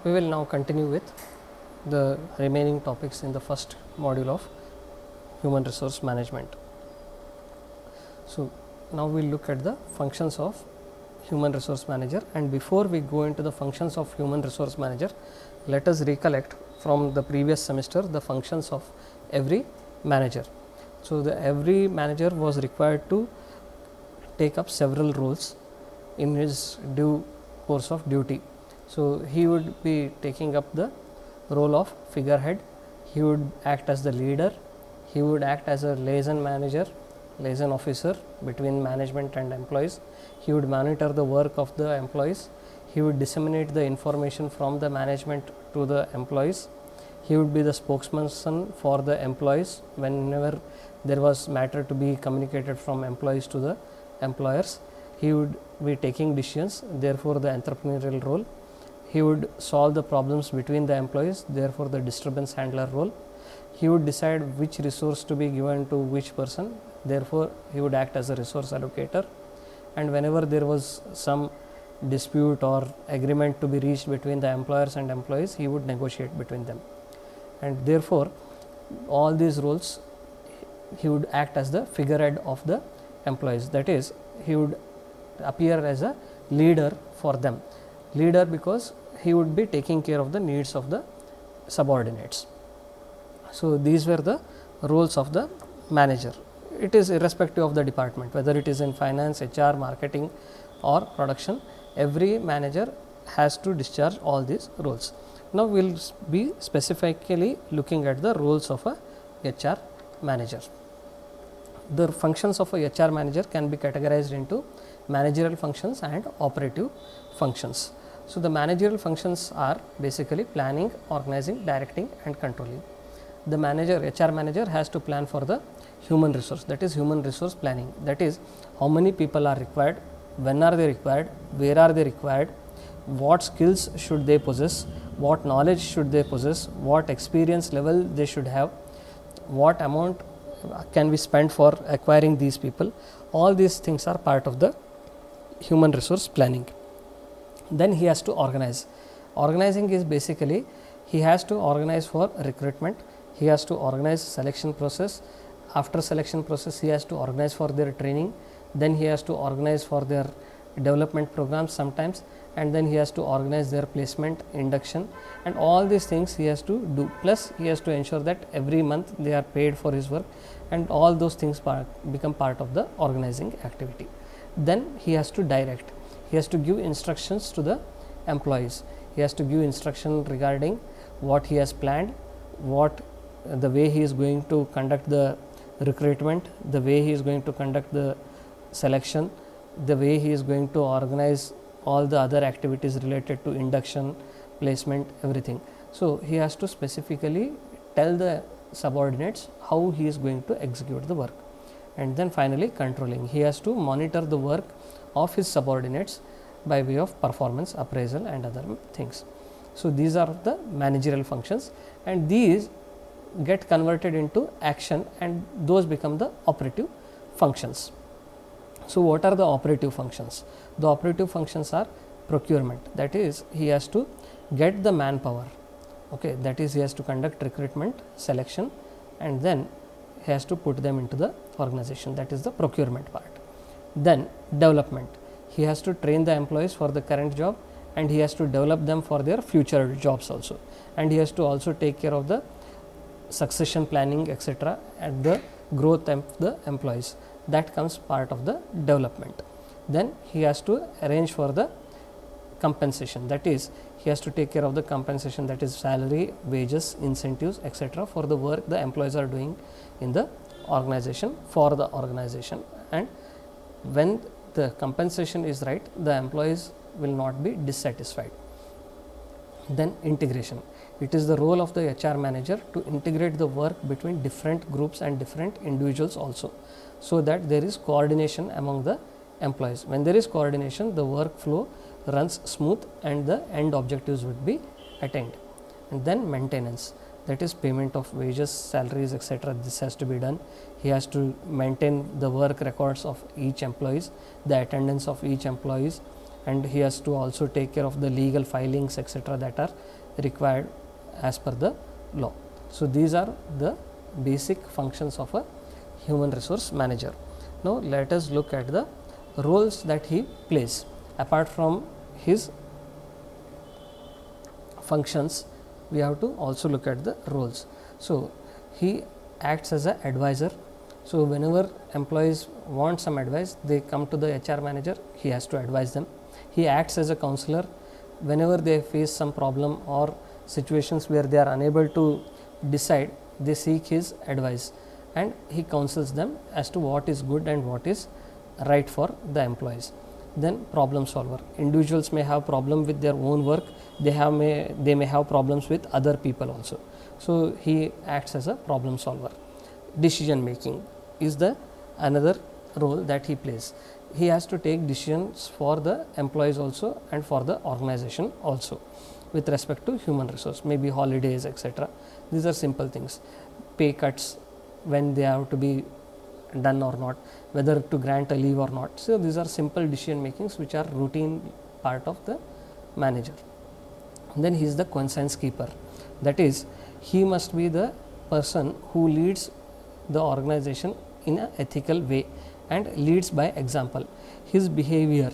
We will now continue with the remaining topics in the first module of human resource management. So, now we will look at the functions of human resource manager, and before we go into the functions of human resource manager, let us recollect from the previous semester the functions of every manager. So, every manager was required to take up several roles in his due course of duty. So, he would be taking up the role of figurehead, he would act as the leader, he would act as a liaison manager, liaison officer between management and employees, he would monitor the work of the employees, he would disseminate the information from the management to the employees, he would be the spokesperson for the employees whenever there was matter to be communicated from employees to the employers, he would be taking decisions, therefore the entrepreneurial role, he would solve the problems between the employees, therefore the disturbance handler role, he would decide which resource to be given to which person, therefore he would act as a resource allocator, and whenever there was some dispute or agreement to be reached between the employers and employees, he would negotiate between them, and therefore all these roles he would act as the figurehead of the employees, that is, he would appear as a leader for them. Leader because he would be taking care of the needs of the subordinates. So, these were the roles of the manager. It is irrespective of the department, whether it is in finance, HR, marketing or production, every manager has to discharge all these roles. Now, we will be specifically looking at the roles of a HR manager. The functions of a HR manager can be categorized into managerial functions and operative functions. So, the managerial functions are basically planning, organizing, directing and controlling. The HR manager has to plan for the human resource, that is human resource planning, that is how many people are required, when are they required, where are they required, what skills should they possess, what knowledge should they possess, what experience level they should have, what amount can be spent for acquiring these people. All these things are part of the human resource planning. Then he has to organize. Organizing is basically he has to organize for recruitment, he has to organize selection process, after selection process he has to organize for their training, then he has to organize for their development programs sometimes, and then he has to organize their placement, induction, and all these things he has to do, plus he has to ensure that every month they are paid for his work, and all those things become part of the organizing activity. Then he has to direct, he has to give instructions to the employees, he has to give instruction regarding what he has planned, what the way he is going to conduct the recruitment, the way he is going to conduct the selection, the way he is going to organize all the other activities related to induction, placement, everything. So, he has to specifically tell the subordinates how he is going to execute the work. And then finally, controlling, he has to monitor the work of his subordinates by way of performance appraisal and other things. So, these are the managerial functions, and these get converted into action, and those become the operative functions. So, what are the operative functions? The operative functions are procurement, that is he has to get the manpower, okay, that is he has to conduct recruitment, selection, and then he has to put them into the organization, that is the procurement part. Then development, he has to train the employees for the current job, and he has to develop them for their future jobs also, and he has to also take care of the succession planning, etc., and the growth of the employees, that comes part of the development. Then he has to arrange for the compensation, that is he has to take care of the compensation, that is salary, wages, incentives, etc., for the work the employees are doing in the organization for the organization, and when the compensation is right, the employees will not be dissatisfied. Then integration, it is the role of the HR manager to integrate the work between different groups and different individuals also, so that there is coordination among the employees. When there is coordination, the workflow runs smooth and the end objectives would be attained. And then maintenance, that is payment of wages, salaries, etc., this has to be done. He has to maintain the work records of each employees, the attendance of each employees, and he has to also take care of the legal filings etc. that are required as per the law. So, these are the basic functions of a human resource manager. Now, let us look at the roles that he plays apart from his functions. We have to also look at the roles. So, he acts as an advisor. So, whenever employees want some advice, they come to the HR manager, he has to advise them. He acts as a counselor. Whenever they face some problem or situations where they are unable to decide, they seek his advice and he counsels them as to what is good and what is right for the employees. Then problem solver. Individuals may have problem with their own work, they may have problems with other people also. So, he acts as a problem solver. Decision making is the another role that he plays. He has to take decisions for the employees also and for the organization also with respect to human resource, maybe holidays etc. These are simple things. Pay cuts, when they have to be done or not, whether to grant a leave or not. So, these are simple decision makings which are routine part of the manager. Then he is the conscience keeper, that is, he must be the person who leads the organization in an ethical way and leads by example. His behavior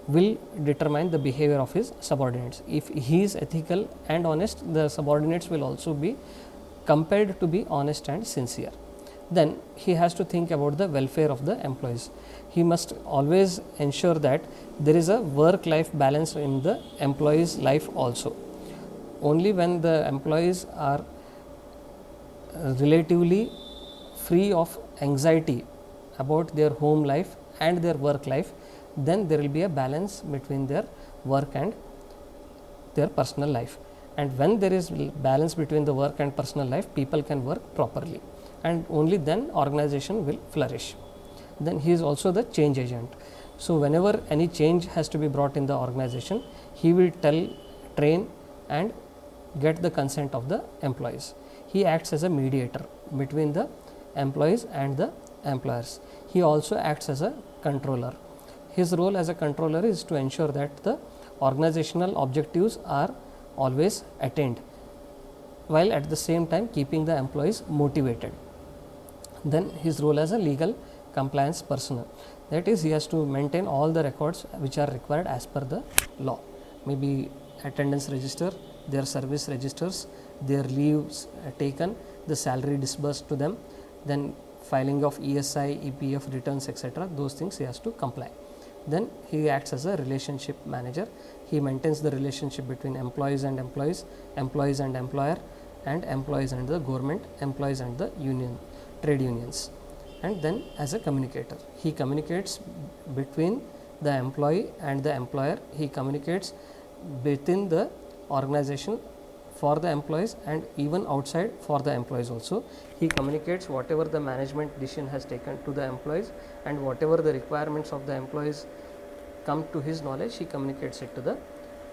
will determine the behavior of his subordinates. If he is ethical and honest, the subordinates will also be compelled to be honest and sincere. Then he has to think about the welfare of the employees. He must always ensure that there is a work life balance in the employee's life also. Only when the employees are relatively free of anxiety about their home life and their work life, then there will be a balance between their work and their personal life. And when there is balance between the work and personal life, people can work properly, and only then organization will flourish. Then he is also the change agent. So, whenever any change has to be brought in the organization, he will train and get the consent of the employees. He acts as a mediator between the employees and the employers. He also acts as a controller. His role as a controller is to ensure that the organizational objectives are always attained, while at the same time keeping the employees motivated. Then his role as a legal compliance personnel, that is, he has to maintain all the records which are required as per the law, maybe attendance register, their service registers, their leaves taken, the salary disbursed to them, then filing of ESI, EPF returns etc. Those things he has to comply. Then he acts as a relationship manager. He maintains the relationship between employees and employees, employees and employer, and employees and the government, employees and the union, trade unions. And then as a communicator, he communicates between the employee and the employer. He communicates within the organization for the employees and even outside for the employees also. He communicates whatever the management decision has taken to the employees, and whatever the requirements of the employees come to his knowledge, he communicates it to the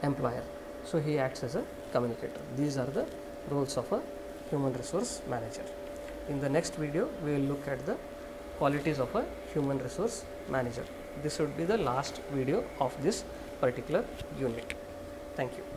employer. So, he acts as a communicator. These are the roles of a human resource manager. In the next video, we will look at the qualities of a human resource manager. This would be the last video of this particular unit. Thank you.